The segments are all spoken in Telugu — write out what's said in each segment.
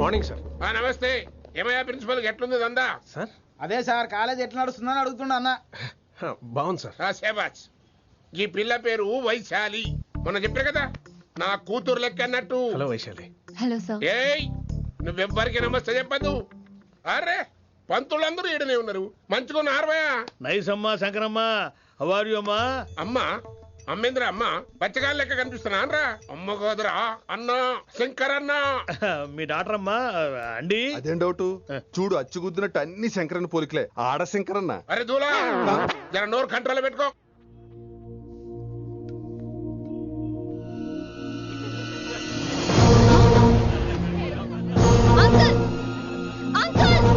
Morning sir. నమస్తే. ఏమయ్యా ప్రిన్సిపల్ ఎట్లుంది దందా? సార్ అదే సార్ కాలేజ్ ఎట్లా నడుస్తుందని అడుగుతున్నా అన్న. బాగుంది సార్. శేబాజ్. ఈ పిల్ల పేరు వైశాలి. మొన్న చెప్పా కదా నా కూతురు లెక్క అన్నట్టు. హలో వైశాలి. Hello sir. ఏయ్ నువ్వెవ్వరికి నమస్తే చెప్పదు. అరే పంతులందరూ ఈడనే ఉన్నారు. మంచుకున్న ఆర్వయా. నైస్ అమ్మా శంకరమ్మ. హౌ ఆర్ యు అమ్మా? అమ్మా అమ్మేంద్ర అమ్మ బచ్చగాళ్ళ లెక్క కనిపిస్తున్నా అనరా? అమ్మ గోదరా అన్న శంకర్ అన్న. మీ డాక్టర్ అమ్మా అండి. అదేం డౌట్? చూడు అచ్చుగుద్దినట్టు అన్ని శంకరన్న పోలికలే. ఆడ శంకరన్న. అరే దూలా జర నోరు కంట్రోల్ పెట్టుకో. అంకుల్ అంకుల్,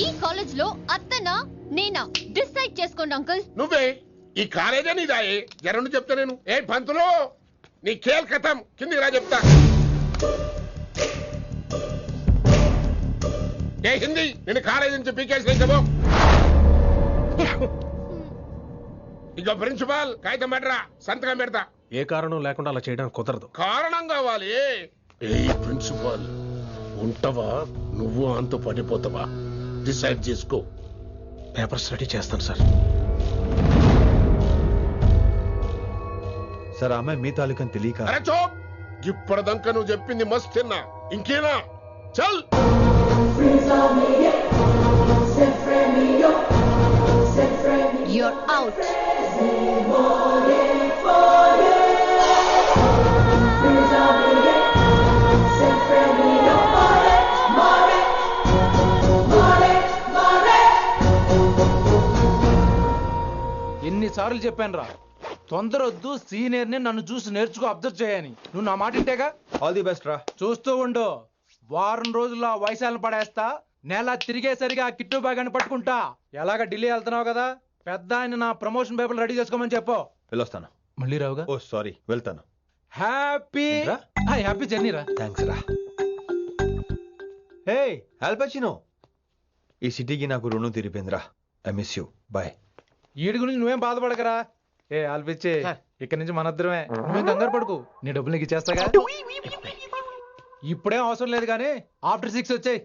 ఈ కాలేజ్ లో అత్తనా నేనా డిసైడ్ చేసుకోండి అంకుల్. నువ్వే ఈ కాలేజా నీదాయే? జరను చెప్తా నేను. ఏ పంతులు నీ ఖేల్ కథం. కిందికి రా చెప్తా. ఏ హిందీ నేను కాలేజీ నుంచి పీకేసి చెప్పు. ఇక ప్రిన్సిపాల్ కాగితం పడరా, సంతకం పెడతా. ఏ కారణం లేకుండా అలా చేయడానికి కుదరదు. కారణం కావాలి. ఏ ప్రిన్సిపాల్ ఉంటావా నువ్వు అంతు పడిపోతావా? డిసైడ్ చేసుకో. పేపర్ స్టడీ చేస్తాను సార్. సార్ ఆమె మీ తాలూకని తెలియక. అరే చోప్. ఇప్పటిదాకా నువ్వు చెప్పింది మస్త్ తిన్నా. ఇంకేనా? చల్. You're out. ఎన్నిసార్లు చెప్పాను రా, తొందరొద్దు, సీనియర్ ని నన్ను చూసి నేర్చుకో, అబ్జర్వ్ చేయని. నువ్వు నా మాట ఇంటేగా? ఆల్ ది బెస్ట్ రా. చూస్తూ ఉండు, వారం రోజుల్లో ఆ వైశాలను పడేస్తా. నెల తిరిగేసరిగా ఆ కిట్టు బాగాన్ని పట్టుకుంటా. ఎలాగ ఢిల్లీ వెళ్తున్నావు కదా, పెద్ద ఆయన నా ప్రమోషన్ పేపర్లు రెడీ చేసుకోమని చెప్పు. వెళ్ళొస్తాను. మళ్ళీ రావుగా? ఓ సారీ, వెళ్తాను. హ్యాపీ హ్యాపీ జర్నీ రా. థ్యాంక్స్ రా. హే ఆల్పచినో, ఈ సిటీకి నాకు రుణం తీరిపోయిందిరా. I miss you. బాయ్. వీడి గురించి నువ్వేం బాధపడకరా. ఏ ఆల్పిచ్చే, ఇక్కడి నుంచి మనద్దరమే. నువ్వేం కంగారు పడుకు, నీ డబ్బులు నీకు ఇచ్చేస్తాగా. ఇప్పుడేం అవసరం లేదు కానీ ఆఫ్టర్ 6 వచ్చాయి.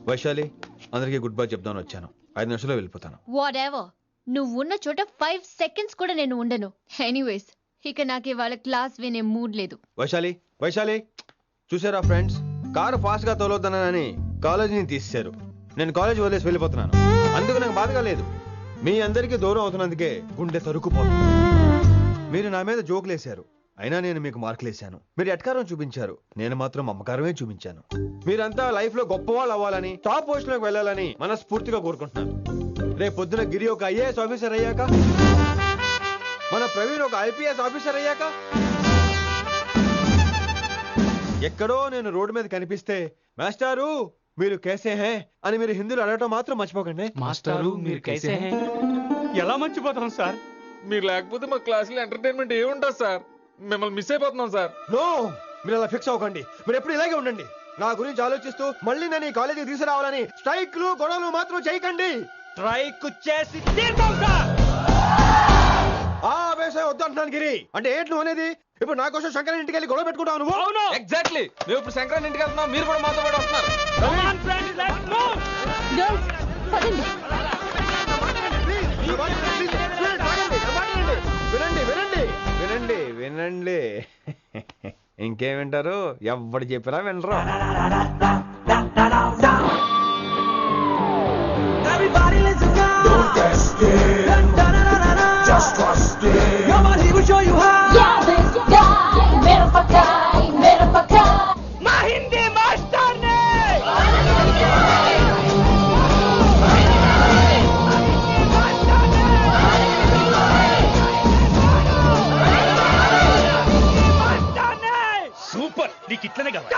వైశాలి, అందరికీ గుడ్ బై చెప్దామని వచ్చాను. 5 నిమిషాల్లో వెళ్ళిపోతాను. Whatever. నువ్వు ఉన్న చోట 5 seconds కూడా నేను ఉండను. ఎనీవేస్, ఇక నాకు ఇవాళ క్లాస్ వినే మూడ్ లేదు. వైశాలి, వైశాలి, చూసారా ఫ్రెండ్స్, కారు ఫాస్ట్ గా తోలొద్దనని కాలేజీని తీసేశారు. నేను కాలేజీ వదిలేసి వెళ్ళిపోతున్నాను. అందుకు నాకు బాధగా లేదు. మీ అందరికీ దూరం అవుతున్నందుకే గుండె తరుక్కుపోతుంది. మీరు నా మీద జోకులేశారు, అయినా నేను మీకు మార్కులేశాను. మీరు ఎట్కారం చూపించారు, నేను మాత్రం అమ్మకారమే చూపించాను. మీరంతా లైఫ్ లో గొప్ప వాళ్ళు అవ్వాలని, టాప్ పోస్ట్ లోకి వెళ్ళాలని మనస్ఫూర్తిగా కోరుకుంటున్నాను. రేపు పొద్దున గిరి ఒక ఐఏఎస్ ఆఫీసర్ అయ్యాక, మన ప్రవీణ్ ఒక ఐపీఎస్ ఆఫీసర్ అయ్యాక, ఎక్కడో నేను రోడ్డు మీద కనిపిస్తే మాస్టారు మీరు కేసే హే అని మీరు హిందీలో అడగటం మాత్రం మర్చిపోకండి. మాస్టారు మీరు కైసే హై? ఎలా మర్చిపోతాం సార్? మీరు లేకపోతే మా క్లాసులో ఎంటర్టైన్మెంట్ ఏముంటుంది సార్? మిమ్మల్ని మిస్ అయిపోతున్నాం సార్. నో, మీరు అలా ఫిక్స్ అవ్వకండి. మీరు ఎప్పుడు ఇలాగే ఉండండి. నా గురించి ఆలోచిస్తూ మళ్ళీ నేను ఈ కాలేజీకి తీసుకురావాలని స్ట్రైక్లు గొడవలు మాత్రం చేయకండి. స్ట్రైక్ చేసి తీర్థం సార్. ఆ వేసే వద్దు అంటున్నాను గిరి. అంటే ఏంటి నువ్వు అనేది? ఇప్పుడు నా కోసం శంకర్ ఇంటికి వెళ్ళి గొడవ పెట్టుకుంటావు నువ్వు? అవును, ఎగ్జాక్ట్లీ. మేము ఇప్పుడు శంకరన్ ఇంటికి వెళ్తున్నాం, మీరు కూడా మాతో పాటు వస్తున్నారు. Girls, పదండి. వినండి వినండి వినండి వినండి. ఇంకేం వింటారు? ఎవడు చెప్పినా వినరు. సూపర్, నీకు ఇట్లనే కదా.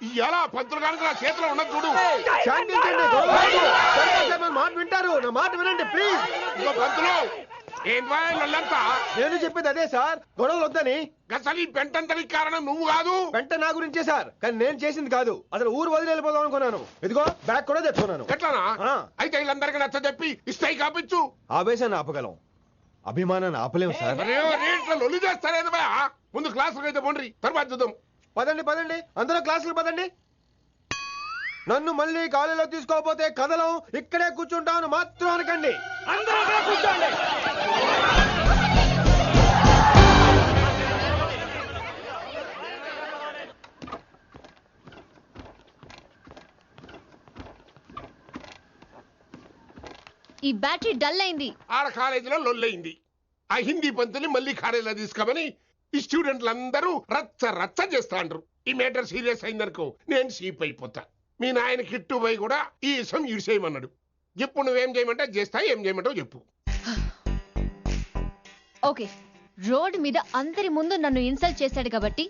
ఇయాల పంతులు కనుక నా చేతిలో ఉన్నది చూడు. శాంతించండి, గొడవ వద్దు. శంకర్ సార్ మాట వింటారు. నా మాట వినండి ప్లీజ్. ఇగో పంతులు ఏంట్రా వాళ్ళంతా? నేను చెప్పేది అదే సార్, గొడవలు వద్దని. అసలు ఈ పెంటంతరికి కారణం నువ్వు కాదు. వెంట నా గురించే సార్, కానీ నేను చేసింది కాదు. అసలు ఊరు వదిలి వెళ్ళిపోదాం అనుకున్నాను. ఇదిగో బ్యాగ్ కూడా తెచ్చుకున్నాను. ఎట్లానా? ఆ. అయితే వీళ్ళందరికీ నచ్చ చెప్పి ఇస్తాయి కాపించు. ఆవేశాన్ని ఆపగలం, అభిమానాన్ని ఆపలేం సార్. రేట్ల లొల్లి చేస్తారేది బా. ముందు క్లాసులకు అయితే పోండి, తర్వాత చూద్దాం. పదండి పదండి, అందరూ క్లాసులు పదండి. నన్ను మళ్ళీ కాలేజీలో తీసుకోకపోతే కథలం, ఇక్కడే కూర్చుంటాను మాత్రం అనకండి. అందరూ ఇక్కడే కూర్చోండి. ఈ బ్యాటరీ డల్ అయింది. ఆడ కాలేజీలో లొల్లయింది. ఆ హిందీ పంతుని మళ్ళీ కాలేజీలో తీసుకోమని ఈ స్టూడెంట్లందరూ రచ్చ రచ్చ చేస్తాండ్రు. ఈ మేటర్ సీరియస్ అయిందనుకో నేను సీప్ అయిపోతా. మీ నాయన కిట్టు పోయి కూడా ఈ విషయం ఇడిసేయమన్నాడు. ఇప్పుడు నువ్వేం చేయమంటే చేస్తా, ఏం చేయమంటావు చెప్పు. ఓకే, రోడ్ మీద అందరి ముందు నన్ను ఇన్సల్ట్ చేశాడు కాబట్టి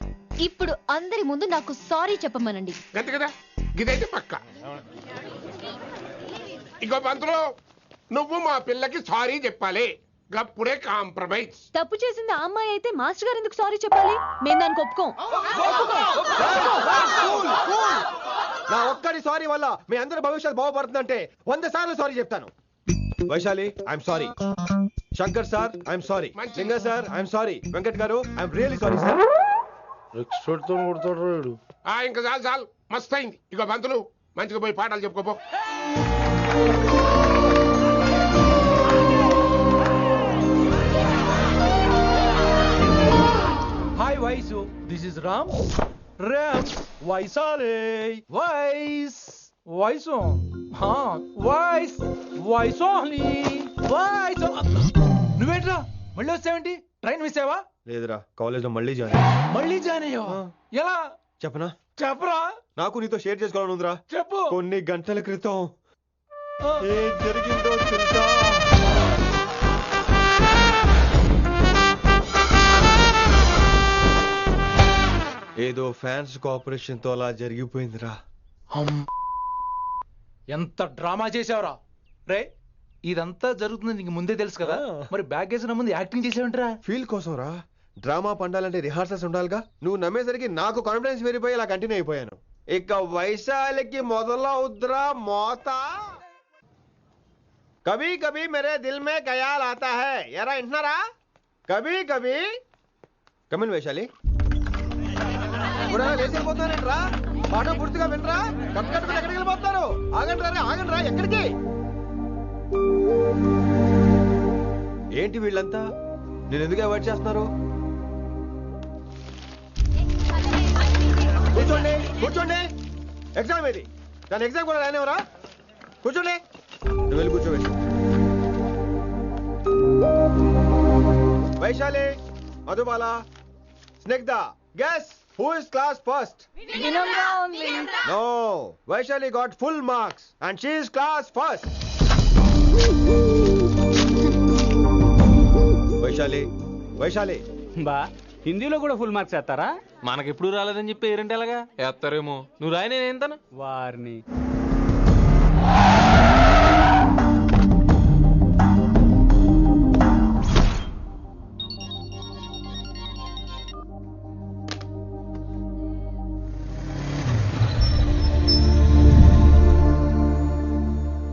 ఇప్పుడు అందరి ముందు నాకు సారీ చెప్పమనండి. గంతే కదా, ఇదైతే పక్క. ఇంకో పంతులు, నువ్వు మా పిల్లకి సారీ చెప్పాలి. గప్పుడే కాంప్రమైజ్. తప్పు చేసింది ఆ అమ్మాయి అయితే మాస్టర్ గారు ఎందుకు సారీ చెప్పాలి? మేము దానికి ఒప్పుకోం. నా ఒక్కడి సారీ వల్ల మీ అందరి భవిష్యత్తు బాగుపడుతుందంటే 100 సార్లు సారీ చెప్తాను. Vaishali, I'm sorry. Shankar sir, I'm sorry. లింగ సార్, ఐఎమ్ సారీ. వెంకట్ గారు, ఐఎమ్ రియలీ సారీ సార్. ఇంకా చాలు చాలు, మస్తు అయింది. ఇగో పంతులు, మంచిగా పోయి పాఠాలు చెప్పుకోపో. Hi Vaisu, this is Ram. Ram వైసాలే. వైస్ వైసు, వైస్ వైసోహ్లీ వైస్. నువ్వేంట్రా మళ్ళీ వచ్చావేంటి? ట్రైన్ మిస్ అయ్యావా? లేదురా, కాలేజ్ లో మళ్ళీ జాయిన్. మళ్ళీ జాయిన్ అయ్యావా? ఎలా చెప్పనా? చెప్పరా. నాకు నీతో షేర్ చేసుకోవాలని ఉందిరా. చెప్పు. కొన్ని గంటల క్రితం ఏం జరిగిందో తెలుసా? ఏదో ఫ్యాన్స్ కోఆపరేషన్ తో అలా జరిగిపోయిందిరా. ఎంత డ్రామా చేసావురా రే. ఇదంతా జరుగుతుంది నీకు ముందే తెలుసు కదా, మరి బ్యాగ్ వేసిన ముందు యాక్టింగ్ చేసావంటరా? ఫీల్ కోసం రా. డ్రామా పండాలంటే రిహార్సల్స్ ఉండాలిగా. నువ్వు నమ్మేసరికి నాకు కాన్ఫిడెన్స్ పెరిగిపోయి ఇలా కంటిన్యూ అయిపోయాను. ఇక వైశాలికి మొదలవుద్రా మోత. కభీ కభీ మేరే దిల్ మే ఖయాల్ ఆతా హై. ఎరా వింటున్నారా? కభీ కభీ. కమిన్ వైశాలి. లేచిపోతున్నారంట్రా. పాఠం పూర్తిగా వినరా? కట్టుకట్టుకుని ఎక్కడికి వెళ్ళిపోతున్నారు? ఆగండి రా, ఆగండి రా. ఎక్కడికి? ఏంటి వీళ్ళంతా నేను ఎందుకు అవాయిడ్ చేస్తున్నారు? కూర్చోండి కూర్చోండి. ఎగ్జామ్ ఏది? దాని ఎగ్జామ్ కూడా రానివరా? కూర్చోండి. నువ్వు వెళ్ళి కూర్చోవేసి. Vaishali, Madhubala, Snigdha, guess who is class first? No, Vaishali got full marks and she is class first. Vaishali బా, హిందీలో కూడా ఫుల్ మార్క్స్ వేస్తారా? మనకెప్పుడు రాలేదని చెప్పి ఏరంటే ఎలాగా వేస్తారేమో. నువ్వు రాయి, నేను ఏంతాను వారిని.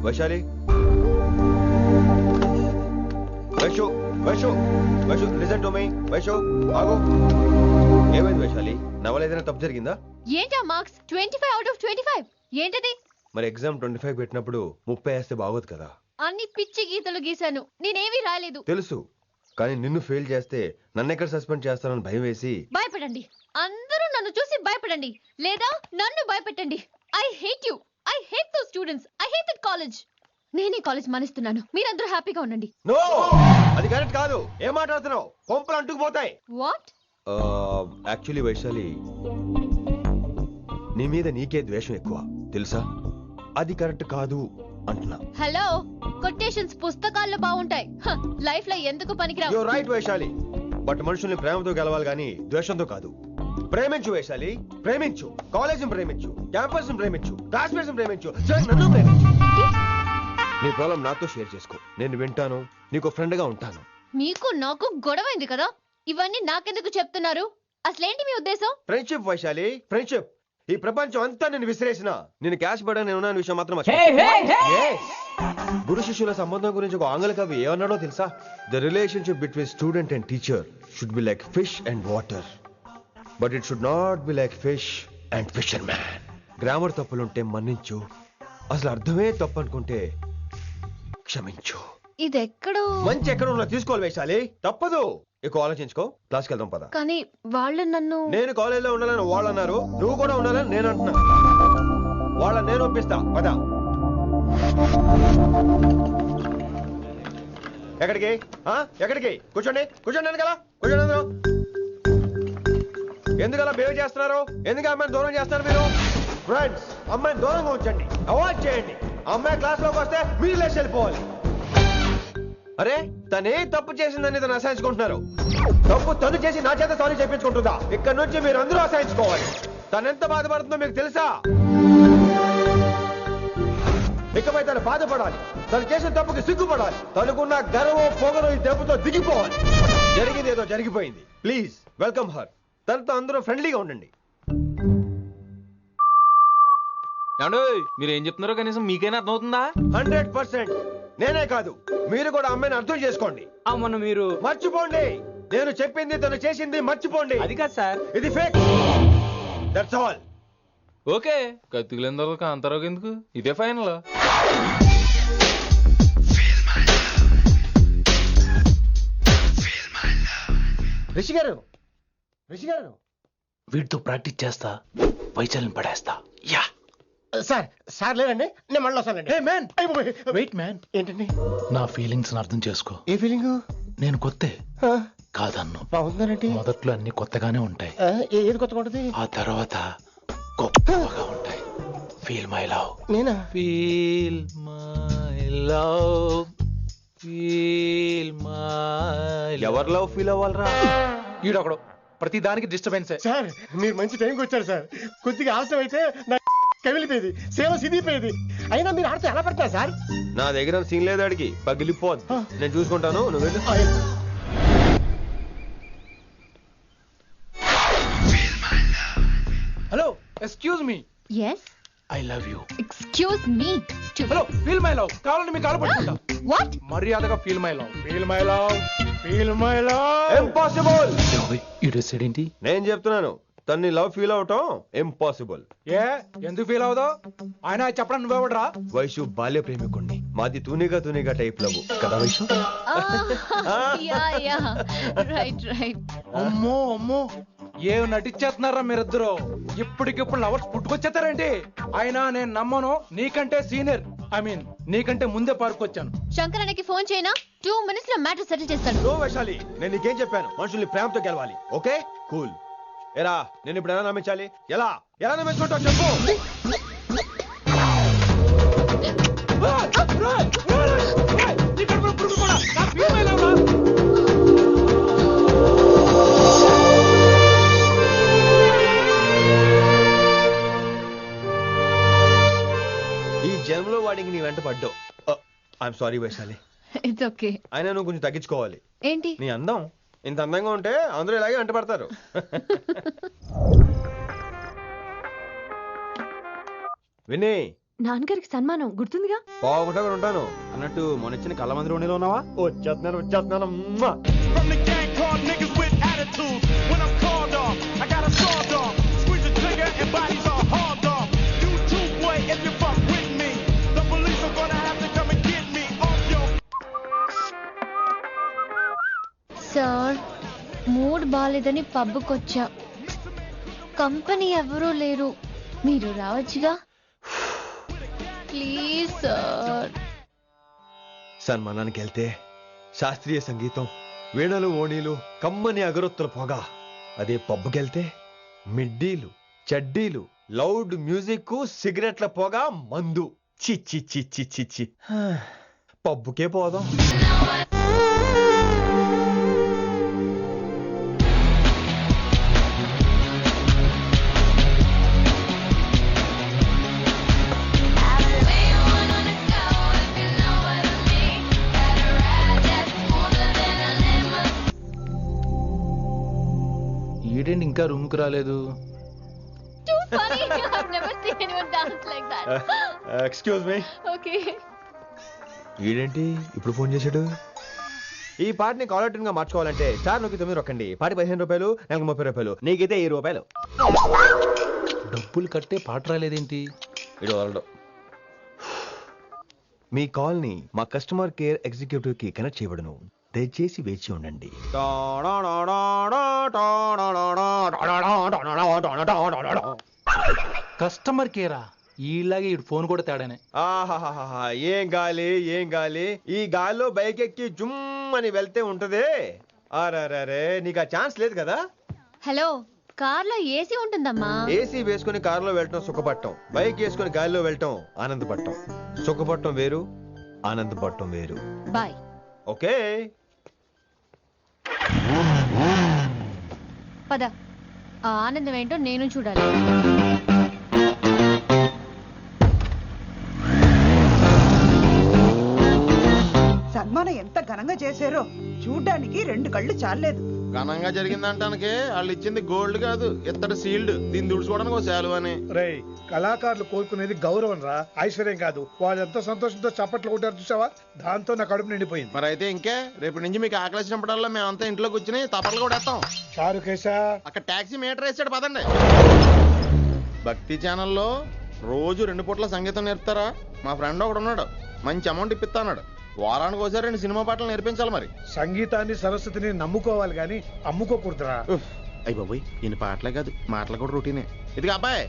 Vaishali, Vaishu Vaishu Vaishu listen to me. Vaishu ఆగు. ఏమైంది వైశాలి? నా వల్ల ఏదైనా తప్పు జరిగిందా? ఏంటా మార్క్స్? 25 out of 25 ఏంటది? మరి ఎగ్జామ్ 25 పెట్టినప్పుడు 30 వేస్తే బాగోదు కదా. అన్ని పిచ్చి గీతలు గీశాను, నేనేమీ రాలేదు. తెలుసు, కానీ నిన్ను ఫెయిల్ చేస్తే నన్ను ఎక్కడ సస్పెండ్ చేస్తానని భయం వేసి. భయపడండి, అందరూ నన్ను చూసి భయపడండి, లేదా నన్ను భయపెట్టండి. I hate you. I hate those students. I hate that college. నేనే కాలేజ్ మానేస్తున్నాను. మీరందరూ హ్యాపీగా ఉండండి. నో, అది కరెక్ట్ కాదు. ఏం మాట్లాడుతున్నావు? కొంపలు అంటుకుపోతాయి. వాట్? యాక్చువల్లీ వైశాలి, నీ మీద నీకే ద్వేషం ఎక్కువ తెలుసా? అది కరెక్ట్ కాదు అంటున్నా. హలో, కొటేషన్స్ పుస్తకాల్లో బాగుంటాయి, లైఫ్ లో ఎందుకు పనికిరావు. యు రైట్ వైశాలి, బట్ మనుషుల్ని ప్రేమతో గెలవాలి గాని ద్వేషంతో కాదు. ప్రేమించు వైశాలి, ప్రేమించు. కాలేజ్ ప్రేమించు, క్యాంపస్ ప్రేమించు, క్లాస్మేట్స్ ప్రేమించు, నన్ను ప్రేమించు. నీ ప్రాబ్లం నాతో షేర్ చేసుకో. నేను వింటాను, నీకు ఫ్రెండ్ గా ఉంటాను. మీకు నాకు గొడవైంది కదా, ఇవన్నీ నాకెందుకు చెప్తున్నారు? అసలేంటి మీ ఉద్దేశం? Friendship Vaishali, friendship. ఈ ప్రపంచం అంతా నేను విసిరేసిన నేను క్యాష్ పడా నేను ఉన్నాను విషయం మాత్రం Yes. గురు శిష్యుల సంబంధం గురించి ఒక ఆంగ్ల కవి ఏమన్నాడో తెలుసా? The relationship between student and teacher should be like fish and water, but it should not be like fish and fisherman. Grammar తప్పులుంటే మన్నించు, అసలు అర్థమే తప్పు అనుకుంటే క్షమించు. ఇది ఎక్కడో మంచి ఎక్కడ ఉన్నా తీసుకోవాలి వైశాలి, తప్పదు. ఎక్కువ ఆలోచించుకో, క్లాస్కి వెళ్దాం పద. కానీ వాళ్ళు నన్ను నేను కాలేజీలో ఉండాలని వాళ్ళు అన్నారు, నువ్వు కూడా ఉండాలని నేను అంటున్నా. వాళ్ళని నేను ఒప్పిస్తా, పద. ఎక్కడికి ఎక్కడికి? కూర్చోండి కూర్చోండి ఎందుకలా కూర్చోండి అందరూ. ఎందుకలా బిహేవ్ చేస్తున్నారు? ఎందుకు అమ్మాయిని దూరం చేస్తారు మీరు? ఫ్రెండ్స్, అమ్మాయిని దూరంగా ఉంచండి, అవాయిడ్ చేయండి. అమ్మాయి క్లాస్ లోకి వస్తే మీరు లేచి వెళ్ళిపోవాలి. అరే తనే తప్పు చేసిందని తను అసహించుకుంటున్నారు. తప్పు తను చేసి నా చేత సారీ చెప్పించుకుంటుందా? ఇక్కడ నుంచి మీరు అందరూ అసహించుకోవాలి. తను ఎంత బాధపడుతుందో మీకు తెలుసా? ఇకపై తను బాధపడాలి, తను చేసిన తప్పుకి సిగ్గుపడాలి. తనకున్న గర్వం పొగరు ఈ దెబ్బతో దిగిపోవాలి. జరిగింది ఏదో జరిగిపోయింది. Please welcome her. తనతో అందరూ ఫ్రెండ్లీగా ఉండండి. మీరు ఏం చెప్తున్నారో కనీసం మీకైనా అర్థమవుతుందా? 100%. నేనే కాదు, మీరు కూడా అమ్మాయిని అర్థం చేసుకోండి. మొన్న మీరు మర్చిపోండి, నేను చెప్పింది తను చేసింది మర్చిపోండి. అది కాదు సార్, ఇది ఫేక్. That's all. ఓకే, కత్తిలేని తర్వాత కాంతారావు ఎందుకు? ఇదే ఫైనల్. రిషి గారు, రిషి గారు, వీటితో ప్రాక్టీస్ చేస్తా, వైశాలిని పడేస్తా. యా సార్, సార్ లేదండి, నేను మళ్ళీ వస్తానండి. వెయిట్ మ్యాన్, ఏంటండి? నా ఫీలింగ్స్ అర్థం చేసుకో. ఏ ఫీలింగ్? నేను కొత్తే కాదన్ను. బాగుందండి. మొదట్లో అన్ని కొత్తగానే ఉంటాయి, ఏది కొత్తగా ఉంటుంది? ఆ తర్వాత గొప్పగా ఉంటాయి. Feel my love. నేనా? Feel my love, feel my. ఎవరు లవ్ ఫీల్ అవ్వాలరా? ఈడొకడు ప్రతి దానికి డిస్టర్బెన్స్. సార్, మీరు మంచి టైంకి వచ్చారు సార్. కొద్దిగా ఆలస్యం అయితే నా కమిలిపోయేది, సేవ సిదిపోయేది. అయినా మీరు ఆడితే ఎలా పడతారు సార్? నా దగ్గర సీన్ లేదు, అడిగి పగిలిపోదు. నేను చూసుకుంటాను, నువ్వు వెళ్ళు. Hello, excuse me. yes I love you. excuse me hello, feel my love. కావాలంటే మీ కాలు పట్టుకుంటా. what? మర్యాదగా feel my love, feel my love, feel my love. Impossible. ఏంటి? నేను చెప్తున్నాను, తన్ని లవ్ ఫీల్ అవటం ఇంపాసిబుల్. ఏ ఎందుకు ఫీల్ అవుదో? ఆయన చెప్పడం నువ్వెవడరా? వైషు బాల్య ప్రేమికుణ్ణి, మాది తూనిగా తూనిగా టైప్ లవ్ కదా వైషు? yeah right అమ్మో అమ్మో, ఏం నటించేస్తున్నారా మీరిద్దరు? ఇప్పటికిప్పుడు లవర్స్ పుట్టుకొచ్చేస్తారేంటి? అయినా నేను నమ్మను, నీకంటే సీనియర్, ఐ మీన్ నీకంటే ముందే పార్కొచ్చాను. శంకర్ అన్నకి ఫోన్ చేయనా? 2 minutes లో మ్యాటర్ సెటిల్ చేస్తాను. నో వైశాలి, నేను నీకేం చెప్పాను? మనుషుల్ని ప్రేమతో గెలవాలి. Okay cool. ఎరా నేను ఇప్పుడు ఎలా నమ్మించాలి? ఎలా ఎలా నమ్మించుకుంటావు చెప్పు. ఈ జన్మలో వాడికి నీ వెంట పడ్డావు. I'm sorry Vaishali. It's okay. అయినా నువ్వు కొంచెం తగ్గించుకోవాలి. ఏంటి? నీ అందం ఇంత అందంగా ఉంటే అందరూ ఇలాగే వెంట పడతారు. విన్నీ, నాన్నగారికి సన్మానం గుర్తుందిగా? బాగుంటా కూడా ఉంటాను అన్నట్టు మొన్న ఇచ్చిన కళ్ళ మంది ఉండేలో ఉన్నావా? వచ్చేస్తున్నాను. సార్, మూడ్ బాలేదని పబ్కొచ్చా. కంపెనీ ఎవరూ లేరు, మీరు రావచ్చుగా. Please sir. సన్మానానికి వెళ్తే శాస్త్రీయ సంగీతం, వీణలు ఓణీలు, కమ్మని అగరొత్తుల పొగ. అదే పబ్కెళ్తే మిడ్డీలు, చెడ్డీలు, లౌడ్ మ్యూజిక్, సిగరెట్ల పొగ, మందు. చిచ్చి చిచ్చి చిచ్చి. పబ్బుకే పోదాం. వీడేంటి ఇంకా రూమ్ కు రాలేదు? Too funny. I've never seen anyone dance like that. Excuse me. Okay. వీడేంటి ఇప్పుడు ఫోన్ చేశాడు? ఈ పాటని కాలర్ ట్యూన్ గా మార్చుకోవాలంటే స్టార్ నొక్కి 9 రొక్కండి. పాటి 15 రూపాయలు, నెలకు 30 రూపాయలు, నీకైతే 10 రూపాయలు. డబ్బులు కట్టే పాట రాలేదేంటి? ఇడు వదలడు. మీ కాల్ ని మా కస్టమర్ కేర్ ఎగ్జిక్యూటివ్ కి కనెక్ట్ చేయబడును. దయచేసి వేచి ఉండండి. కస్టమర్ కేరా? ఈలాగే ఇటు ఫోన్ కూడా తేడానే. ఆహాహాహా, ఏం గాలి ఏం గాలి. ఈ గాలిలో బైక్ ఎక్కి జుమ్ అని వెళ్తే ఉంటదే. అరే నీకు ఆ ఛాన్స్ లేదు కదా. హలో, కార్లో ఏసీ ఉంటుందమ్మా. ఏసీ వేసుకుని కారులో వెళ్ళటం సుఖపట్టం, బైక్ వేసుకుని గాలిలో వెళ్ళటం ఆనందపడటం. సుఖపట్టం వేరు, ఆనందపడటం వేరు. బాయ్. ఓకే పద, ఆ ఆనందం ఏంటో నేను చూడాలి. సన్మానం ఎంత ఘనంగా చేశారో చూడ్డానికి 2 కళ్ళు చాలేదు. ఘనంగా జరిగిందంటానికి వాళ్ళు ఇచ్చింది గోల్డ్ కాదు, ఇత్తడి సీల్డ్. దీన్ని దుడుచుకోవడానికి ఒక శాలువ అని. రేయ్, కళాకారులు కోరుకునేది గౌరవం రా, ఐశ్వర్యం కాదు. వాళ్ళు ఎంతో సంతోషంతో చప్పట్లు కొట్టారు చూసావా, దాంతో నా కడుపు నిండిపోయింది. మరి అయితే ఇంకే రేపటి నుంచి మీకు ఆకలిసినప్పుడల్లా మేమంతా ఇంట్లో కూర్చుని తప్పట్లు కూడా వేస్తాం. చారుకేశా, అక్కడ టాక్సీ మీటర్ వేసాడు, పదండి. భక్తి ఛానల్లో రోజు 2 పూట్ల సంగీతం నేర్పుతారా? మా ఫ్రెండ్ ఒకడు ఉన్నాడు, మంచి అమౌంట్ ఇప్పిస్తా అన్నాడు. వారానికి ఒకసారి 2 సినిమా పాటలు నేర్పించాలి. మరి సంగీతాన్ని సరస్వతిని నమ్ముకోవాలి గాని అమ్ముకోకూడదురా. అయ్యి బాబోయ్, ఈయన పాటలే కాదు మాటలు కూడా రొటీనే. ఇదిగా అబ్బాయి,